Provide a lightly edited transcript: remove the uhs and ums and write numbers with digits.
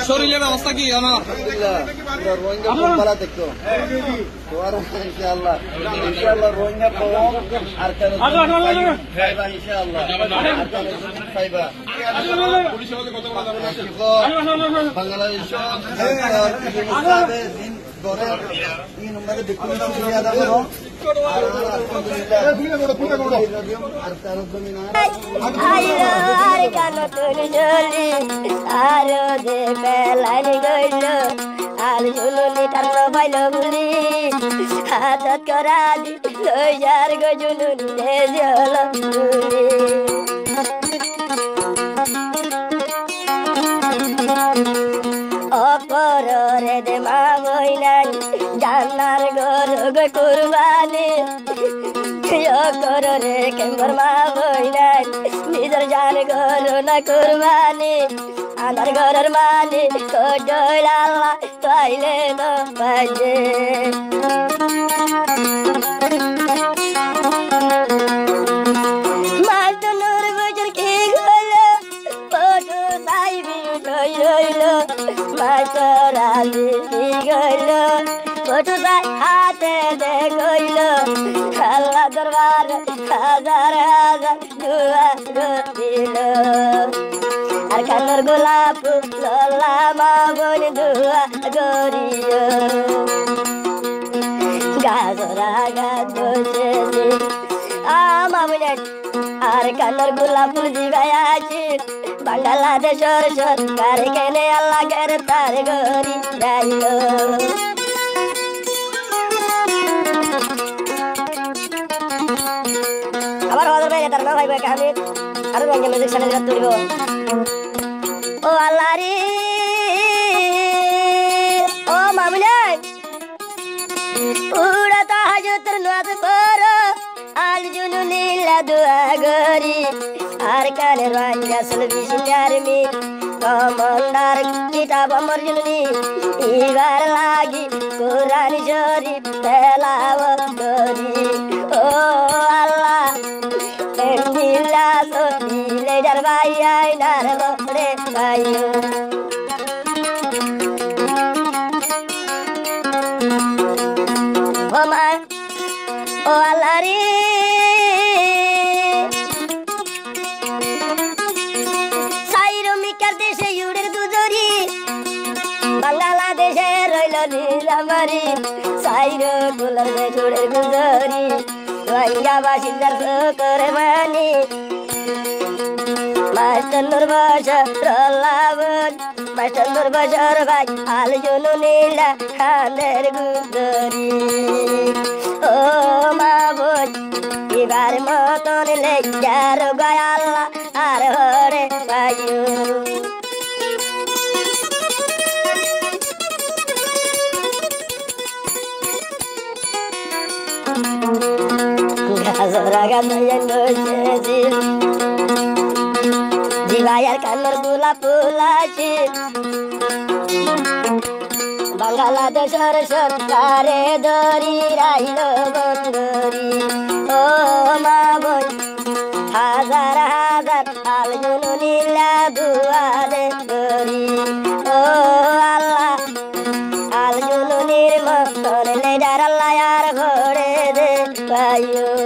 শরীরের অবস্থা কি আমার রোহিঙ্গা দেখতো ইনশাআল্লাহ ইনশাআল্লাহ রোহিঙ্গা কম আর কেন ইনশাআল্লাহ বাংলাদেশ এই নম্বরে দেখুন হাতত করা দি লই যার গজুনুন দেজল অপরে দে মা বইনান জান্নার গর গ কুরবানি অপরে কেমর মা বইনান নিজের জান গর না কুরবানি আমার ঘরের মানি কডল আল্লাহ তাইলে না বাজে মাস্টার বুঝর কি হলো ফটো সাইবি হইলো মাস্টার আলি কি হলো ফটো সাই হাতে দে কইলো আল্লাহ দরবার হাজার হাজার দুয়া দিল আর কান্নর গোলাপ ললা মা বোন দুয়া গরিও গাজরা গাছ বসেছি আমা বলে আর কান্নর গোলাপ জিগায় আছি বাংলাদেশের সরকার কেনে আল্লাহ গ্রেফতার করি যাইল আবার হজর ভাই তার না ভাই ভাই আমি আরো রঙের মিউজিক চ্যানেল তুলব ও আল্লাহ রে ও মামুলে উড়া তাহাজ্জুদের নামাজ পড়ো আল জুনুনিল্লা দুয়া গরি আর কানে রঞ্জা সলবিশ আর্মি কমান্ডার কিতাব আমার জুনুনি এবার লাগি কোরআন শরীফ তেলাওয়াত করি ও আল্লাহ এন্দিলা সদিলে যার ভাই আইনার বড়ে ভাইও ও মা ও আল্লাহ রে সাইরমিকার দেশে ইউরের দুজরি বাংলাদেশে রইল নীলামারি সাইর কুলার জোড়ের গুজরি রোহিঙ্গা বাসিন্দার করে মানি মাস্টার বছর লাবন মাস্টার বছর ভাই আল জুনুনিল্লা খানের গুজরি ও মা বোন এবার মতন লেজার গায় আল্লাহ আর হরে ভাইও গাজরা গাজায় বসেছি জিবাইয়ার কান্নর গোলাপ ফুল আছে বাংলাদেশের সরকারে ধরি রাইল বন্দরি ও মা বোন হাজার হাজার আল জুনুনিল্লা দুয়া দে করি ও আল্লাহ আল জুনুনির মতন লেডার আল্লাহ আর ঘরে দে পাইও।